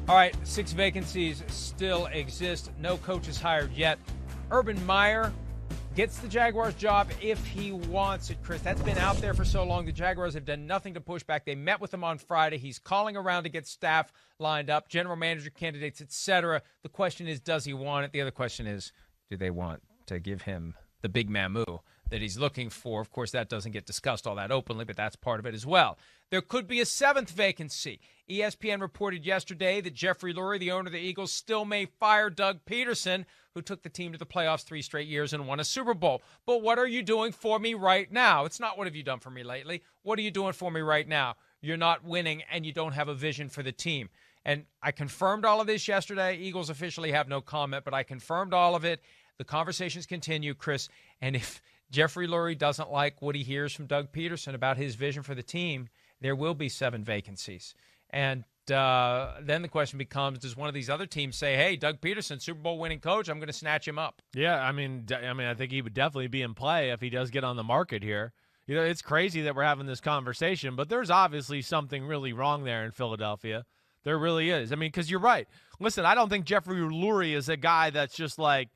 All right, 6 vacancies still exist. No coaches hired yet. Urban Meyer gets the Jaguars job if he wants it, Chris. That's been out there for so long. The Jaguars have done nothing to push back. They met with him on Friday. He's calling around to get staff lined up, general manager candidates, etc. The question is, does he want it? The other question is, do they want to give him the big mamu that he's looking for? Of course, that doesn't get discussed all that openly, but that's part of it as well. There could be a 7th vacancy. ESPN reported yesterday that Jeffrey Lurie, the owner of the Eagles, still may fire Doug Pederson, who took the team to the playoffs 3 straight years and won a Super Bowl. But what are you doing for me right now? It's not what have you done for me lately. What are you doing for me right now? You're not winning, and you don't have a vision for the team. And I confirmed all of this yesterday. Eagles officially have no comment, but I confirmed all of it. The conversations continue, Chris. And if Jeffrey Lurie doesn't like what he hears from Doug Pederson about his vision for the team, there will be 7 vacancies. And then the question becomes, does one of these other teams say, hey, Doug Pederson, Super Bowl winning coach, I'm going to snatch him up? Yeah, I mean, I think he would definitely be in play if he does get on the market here. You know, it's crazy that we're having this conversation, but there's obviously something really wrong there in Philadelphia. There really is. I mean, because you're right. Listen, I don't think Jeffrey Lurie is a guy that's just like,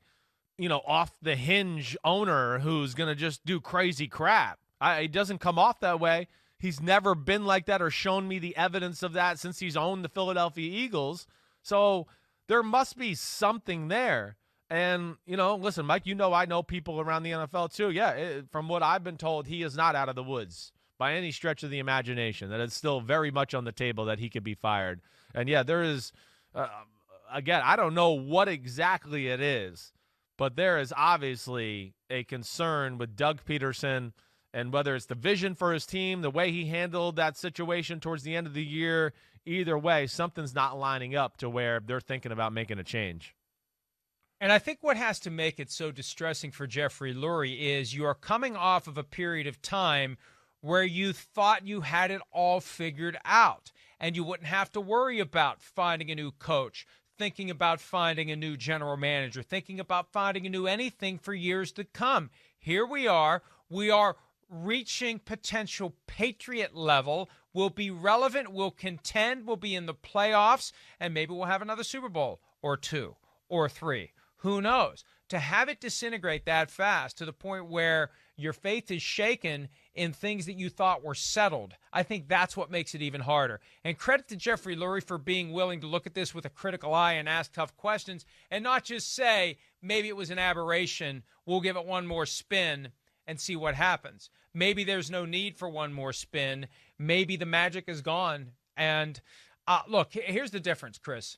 you know, off the hinge owner who's going to just do crazy crap. He doesn't come off that way. He's never been like that or shown me the evidence of that since he's owned the Philadelphia Eagles. So there must be something there. And, you know, listen, Mike, you know I know people around the NFL too. Yeah, from what I've been told, he is not out of the woods by any stretch of the imagination, that it's still very much on the table that he could be fired. And, yeah, there is, again, I don't know what exactly it is, but there is obviously a concern with Doug Pederson, and whether it's the vision for his team, the way he handled that situation towards the end of the year, either way, something's not lining up to where they're thinking about making a change. And I think what has to make it so distressing for Jeffrey Lurie is you are coming off of a period of time where you thought you had it all figured out and you wouldn't have to worry about finding a new coach, thinking about finding a new general manager, thinking about finding a new anything for years to come. Here we are reaching potential Patriot level. We'll be relevant, we'll contend, we'll be in the playoffs, and maybe we'll have another Super Bowl or 2 or 3. Who knows? To have it disintegrate that fast to the point where your faith is shaken in things that you thought were settled, I think that's what makes it even harder. And credit to Jeffrey Lurie for being willing to look at this with a critical eye and ask tough questions and not just say, maybe it was an aberration, we'll give it one more spin and see what happens. Maybe there's no need for one more spin. Maybe the magic is gone. And look, here's the difference, Chris.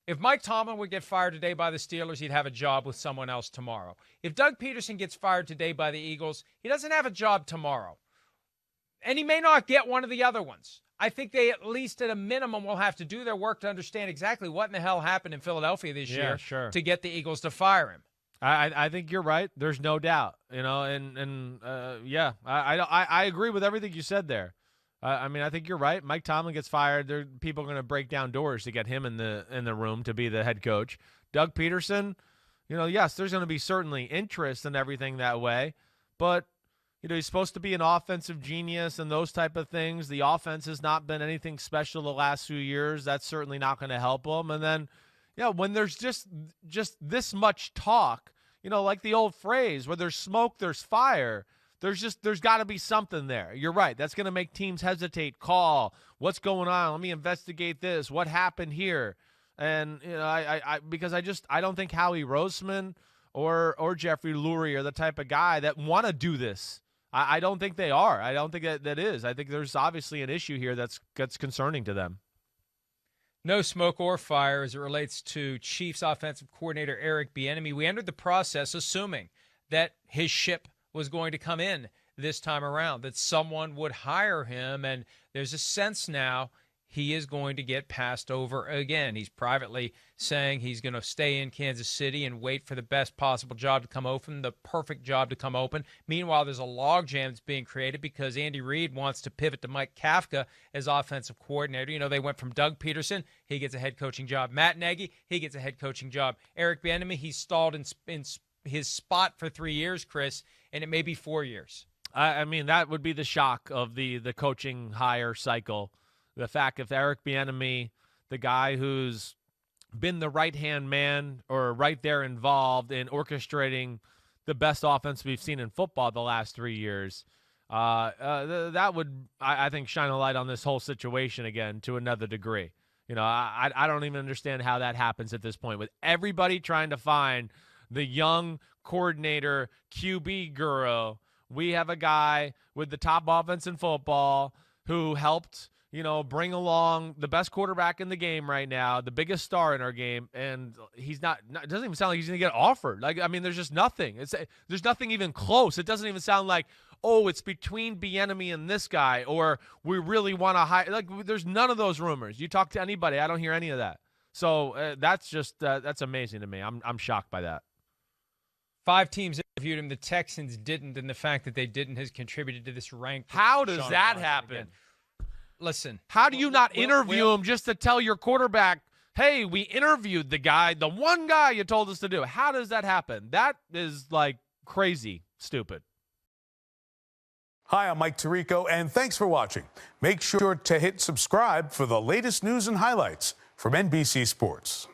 If Mike Tomlin would get fired today by the Steelers, he'd have a job with someone else tomorrow. If Doug Pederson gets fired today by the Eagles, he doesn't have a job tomorrow. And he may not get one of the other ones. I think they at least at a minimum will have to do their work to understand exactly what in the hell happened in Philadelphia this year to get the Eagles to fire him. I think you're right. There's no doubt, you know, I agree with everything you said there. I mean, I think you're right. Mike Tomlin gets fired. People are going to break down doors to get him in the room to be the head coach. Doug Pederson, you know, yes, there's going to be certainly interest and everything that way, but you know, he's supposed to be an offensive genius and those type of things. The offense has not been anything special the last few years. That's certainly not going to help him. And then, yeah, when there's just this much talk, you know, like the old phrase, where there's smoke, there's fire. There's got to be something there. You're right. That's going to make teams hesitate, call, what's going on? Let me investigate this. What happened here? And, you know, because I don't think Howie Roseman or Jeffrey Lurie are the type of guy that want to do this. I don't think they are. I don't think that is. I think there's obviously an issue here that's concerning to them. No smoke or fire as it relates to Chiefs offensive coordinator Eric Bieniemy. We entered the process assuming that his ship was going to come in this time around, that someone would hire him, and there's a sense now he is going to get passed over again. He's privately saying he's going to stay in Kansas City and wait for the best possible job to come open, the perfect job to come open. Meanwhile, there's a logjam that's being created because Andy Reid wants to pivot to Mike Kafka as offensive coordinator. You know, they went from Doug Pederson, he gets a head coaching job. Matt Nagy, he gets a head coaching job. Eric Bieniemy, he's stalled in his spot for 3 years, Chris, and it may be 4 years. I mean, that would be the shock of the coaching hire cycle. The fact if Eric Bieniemy, the guy who's been the right-hand man or right there involved in orchestrating the best offense we've seen in football the last 3 years, that would, I think, shine a light on this whole situation again to another degree. I don't even understand how that happens at this point with everybody trying to find the young coordinator QB guru. We have a guy with the top offense in football who helped bring along the best quarterback in the game right now, the biggest star in our game, and he's not it doesn't even sound like he's going to get offered. There's just nothing. There's nothing even close. It doesn't even sound like, oh, it's between Bieniemy and this guy, or we really want to hire. There's none of those rumors. You talk to anybody, I don't hear any of that. So that's amazing to me. I'm shocked by that. 5 teams interviewed him. The Texans didn't, and the fact that they didn't has contributed to this rank. How does that happen? Again. Listen. How do you not interview him just to tell your quarterback, hey, we interviewed the guy, the one guy you told us to do? How does that happen? That is crazy stupid. Hi, I'm Mike Tirico, and thanks for watching. Make sure to hit subscribe for the latest news and highlights from NBC Sports.